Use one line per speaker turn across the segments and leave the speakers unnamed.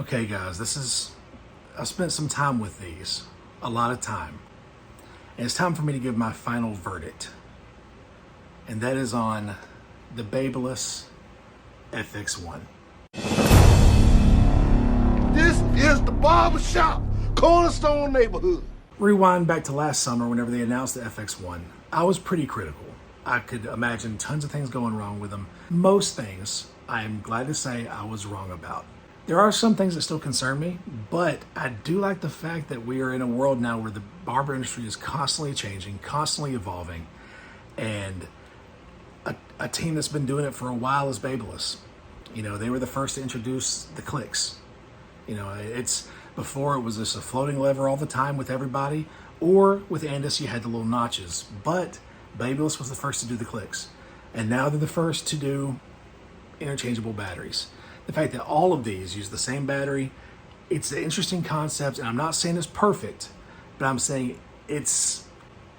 Okay guys, I've spent some time with these, a lot of time. And it's time for me to give my final verdict. And that is on the Babyliss FX1.
This is the barbershop, Cornerstone neighborhood.
Rewind back to last summer whenever they announced the FX1. I was pretty critical. I could imagine tons of things going wrong with them. Most things, I am glad to say I was wrong about. There are some things that still concern me, but I do like the fact that we are in a world now where the barber industry is constantly changing, constantly evolving, and a team that's been doing it for a while is Babyliss. You know, they were the first to introduce the clicks. You know, it's before it was just a floating lever all the time with everybody, or with Andis you had the little notches, but Babyliss was the first to do the clicks. And now they're the first to do interchangeable batteries. The fact that all of these use the same battery, it's an interesting concept, and I'm not saying it's perfect, but I'm saying it's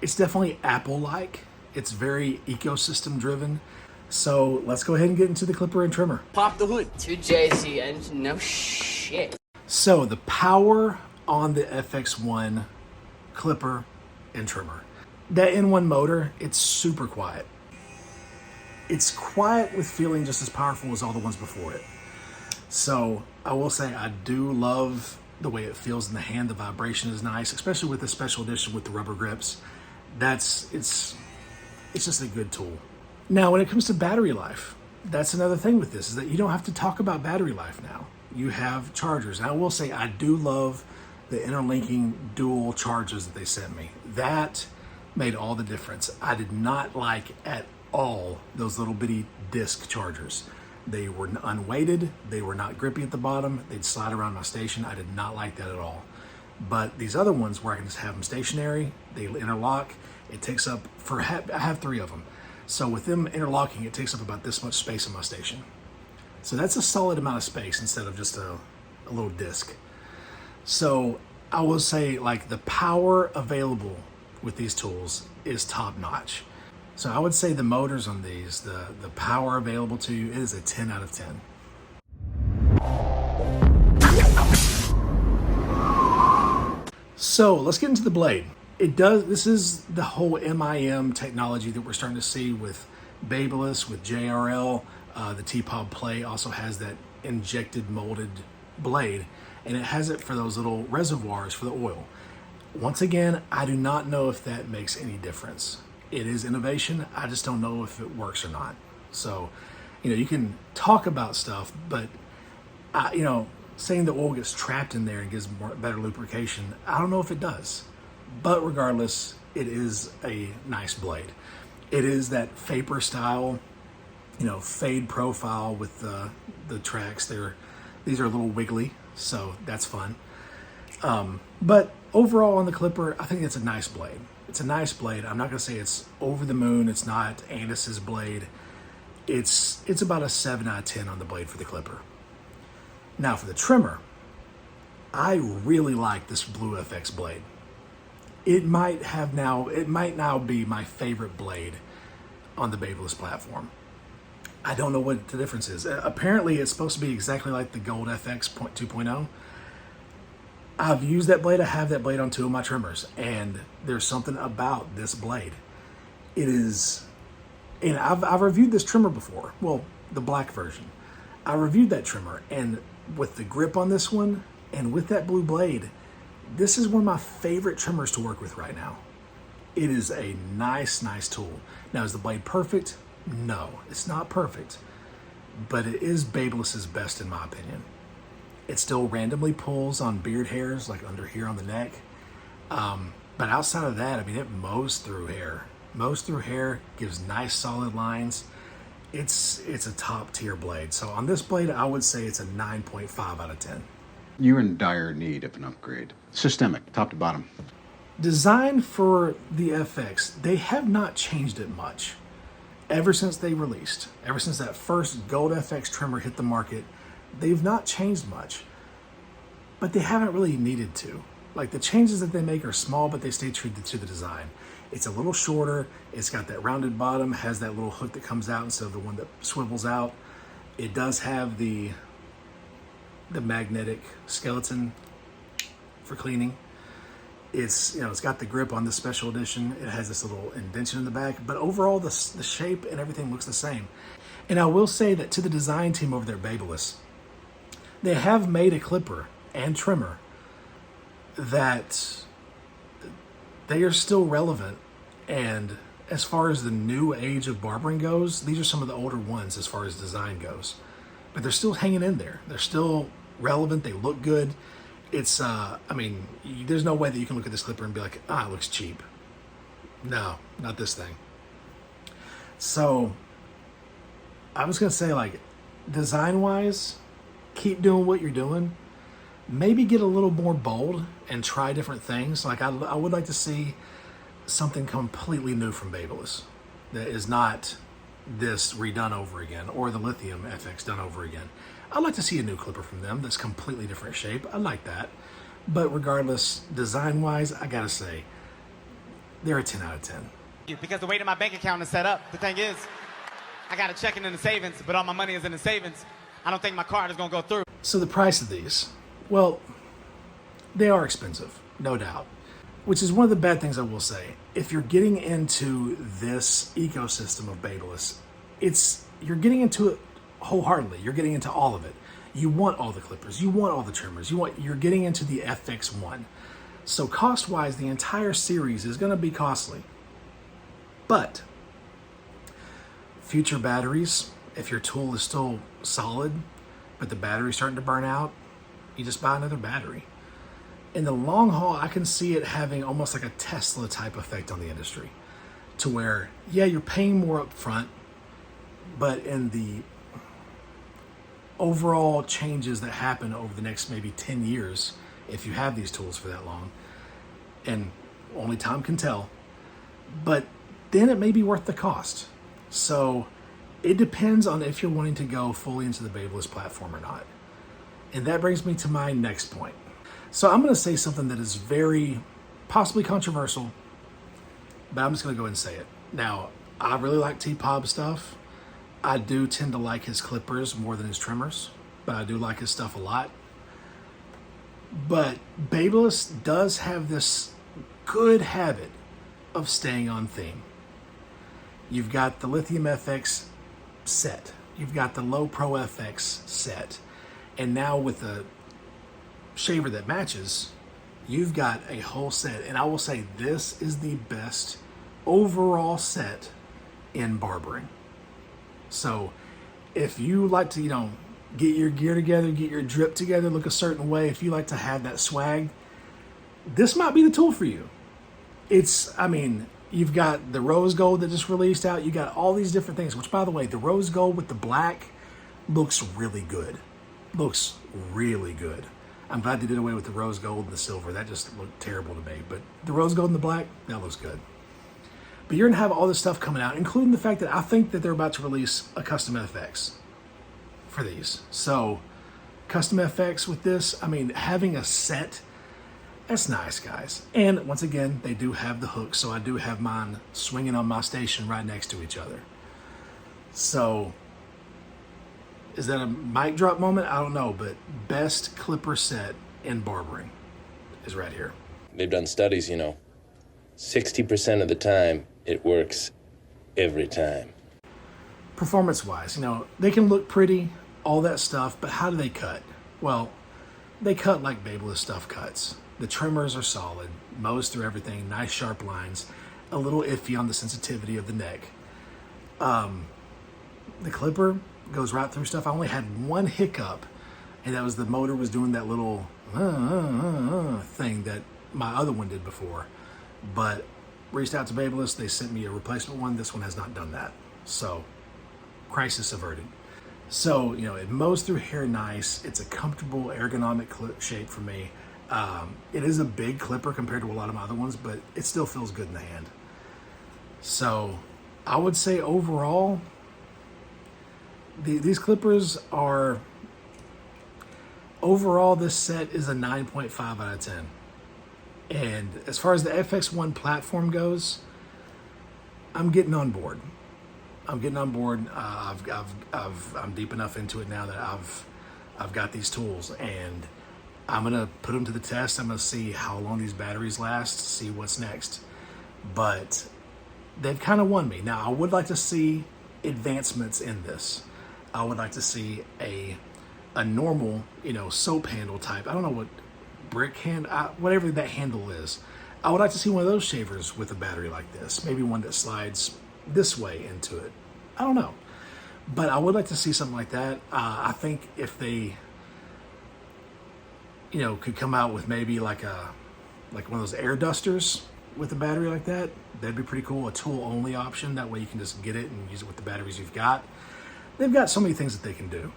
definitely Apple-like. It's very ecosystem driven. So let's go ahead and get into the clipper and trimmer.
Pop the hood. 2JZ engine, no shit.
So the power on the FX1 clipper and trimmer. That N1 motor, it's super quiet. It's quiet with feeling just as powerful as all the ones before it. So I will say I do love the way it feels in the hand. The vibration is nice, especially with the special edition with the rubber grips. It's just a good tool. Now, when it comes to battery life, that's another thing with this, is that you don't have to talk about battery life now. You have chargers. And I will say I do love the interlinking dual chargers that they sent me. That made all the difference. I did not like at all those little bitty disc chargers. They were unweighted, they were not grippy at the bottom, they'd slide around my station. I did not like that at all. But these other ones where I can just have them stationary, they interlock, it takes up, I have 3 of them. So with them interlocking, it takes up about this much space in my station. So that's a solid amount of space instead of just a little disc. So I will say, like, the power available with these tools is top notch. So I would say the motors on these, the power available to you, it is a 10 out of 10. So let's get into the blade. This is the whole MIM technology that we're starting to see with Babyliss, with JRL. The T-Pod Play also has that injected molded blade, and it has it for those little reservoirs for the oil. Once again, I do not know if that makes any difference. It is innovation. I just don't know if it works or not. So, you can talk about stuff, but saying the oil gets trapped in there and gives better lubrication, I don't know if it does. But regardless, it is a nice blade. It is that vapor style, fade profile with the tracks. These are a little wiggly, so that's fun. But overall on the clipper, I think it's a nice blade. It's a nice blade. I'm not gonna say it's over the moon. It's not Andis's blade. It's about a 7 out of 10 on the blade for the clipper. Now for the trimmer, I really like this BlueFX blade. It might now be my favorite blade on the Babyliss platform. I don't know what the difference is. Apparently it's supposed to be exactly like the Gold FX 2.0. I've used that blade. I have that blade on 2 of my trimmers, and there's something about this blade. It is, and I've reviewed this trimmer before. Well, the black version. I reviewed that trimmer, and with the grip on this one, and with that blue blade, this is one of my favorite trimmers to work with right now. It is a nice tool. Now, is the blade perfect? No, it's not perfect, but it is Babyliss's best in my opinion. It still randomly pulls on beard hairs, like under here on the neck. But outside of that, it mows through hair. Gives nice solid lines. It's a top tier blade. So on this blade, I would say it's a 9.5 out of 10.
You're in dire need of an upgrade. Systemic, top to bottom.
Designed for the FX, they have not changed it much ever since they released. Ever since that first Gold FX trimmer hit the market, they've not changed much, but they haven't really needed to. Like, the changes that they make are small, but they stay true to the design. It's a little shorter. It's got that rounded bottom, has that little hook that comes out instead of the one that swivels out. It does have the the magnetic skeleton for cleaning. It's, it's got the grip on the special edition. It has this little indentation in the back, but overall the shape and everything looks the same. And I will say that to the design team over there at Babyliss, they have made a clipper and trimmer that they are still relevant. And as far as the new age of barbering goes, these are some of the older ones as far as design goes. But they're still hanging in there. They're still relevant. They look good. It's, there's no way that you can look at this clipper and be like, it looks cheap. No, not this thing. So I was going to say, like, design-wise, keep doing what you're doing. Maybe get a little more bold and try different things. Like, I would like to see something completely new from Babyliss that is not this redone over again, or the Lithium FX done over again. I'd like to see a new clipper from them that's completely different shape. I like that. But regardless, design-wise, I gotta say, they're a 10 out of 10.
Because the way that my bank account is set up, the thing is, I got a checking in the savings, but all my money is in the savings. I don't think my card is gonna go through.
So the price of these, well, they are expensive, no doubt. Which is one of the bad things I will say. If you're getting into this ecosystem of Babyliss, you're getting into it wholeheartedly. You're getting into all of it. You want all the clippers. You want all the trimmers. You're getting into the FX1. So cost-wise, the entire series is going to be costly. But future batteries, if your tool is still solid, but the battery's starting to burn out, you just buy another battery. In the long haul, I can see it having almost like a Tesla type effect on the industry, to where, yeah, you're paying more up front, but in the overall changes that happen over the next maybe 10 years, if you have these tools for that long, and only time can tell, but then it may be worth the cost. So it depends on if you're wanting to go fully into the Babyliss platform or not. And that brings me to my next point. So I'm going to say something that is very possibly controversial, but I'm just going to go ahead and say it. Now, I really like T-Pob stuff. I do tend to like his clippers more than his trimmers, but I do like his stuff a lot. But Babyliss does have this good habit of staying on theme. You've got the Lithium FX set. You've got the Low Pro FX set. And now with the shaver that matches, you've got a whole set. And I will say this is the best overall set in barbering. So if you like to, get your gear together, get your drip together, look a certain way, if you like to have that swag, this might be the tool for you. You've got the rose gold that just released out. You got all these different things, which, by the way, the rose gold with the black looks really good. Looks really good. I'm glad they did away with the rose gold and the silver. That just looked terrible to me. But the rose gold and the black, that looks good. But you're going to have all this stuff coming out, including the fact that I think that they're about to release a custom FX for these. So, custom FX with this, having a set, that's nice, guys. And once again, they do have the hook, so I do have mine swinging on my station right next to each other. So, is that a mic drop moment? I don't know, but best clipper set in barbering is right here.
They've done studies, 60% of the time, it works every time.
Performance-wise, they can look pretty, all that stuff, but how do they cut? Well, they cut like Babyliss stuff cuts. The trimmers are solid, mows through everything, nice sharp lines, a little iffy on the sensitivity of the neck. The clipper goes right through stuff. I only had one hiccup, and that was the motor was doing that little thing that my other one did before. But reached out to Babyliss, they sent me a replacement one. This one has not done that. So, crisis averted. So, it mows through hair nice. It's a comfortable ergonomic shape for me. It is a big clipper compared to a lot of my other ones, but it still feels good in the hand. So, I would say overall, these clippers are, overall this set is a 9.5 out of 10. And as far as the FX1 platform goes, I'm getting on board. I'm deep enough into it now that I've got these tools, and I'm gonna put them to the test. I'm gonna see how long these batteries last, see what's next. But they've kind of won me. Now, I would like to see advancements in this. I would like to see a normal, soap handle type. I don't know what brick hand, whatever that handle is. I would like to see one of those shavers with a battery like this. Maybe one that slides this way into it. I don't know. But I would like to see something like that. I think if they, could come out with maybe like one of those air dusters with a battery like that, that'd be pretty cool. A tool only option. That way you can just get it and use it with the batteries you've got. They've got so many things that they can do.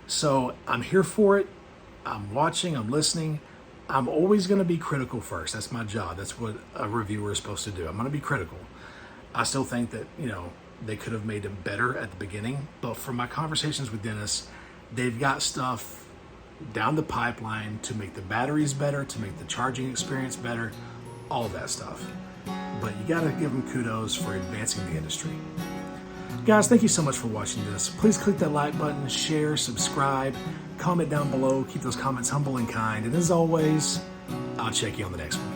So I'm here for it. I'm watching, I'm listening. I'm always going to be critical first. That's my job. That's what a reviewer is supposed to do. I'm going to be critical. I still think that, they could have made them better at the beginning. But from my conversations with Dennis, they've got stuff down the pipeline to make the batteries better, to make the charging experience better, all of that stuff. But you got to give them kudos for advancing the industry. Guys, thank you so much for watching this. Please click that like button, share, subscribe, comment down below. Keep those comments humble and kind. And as always, I'll check you on the next one.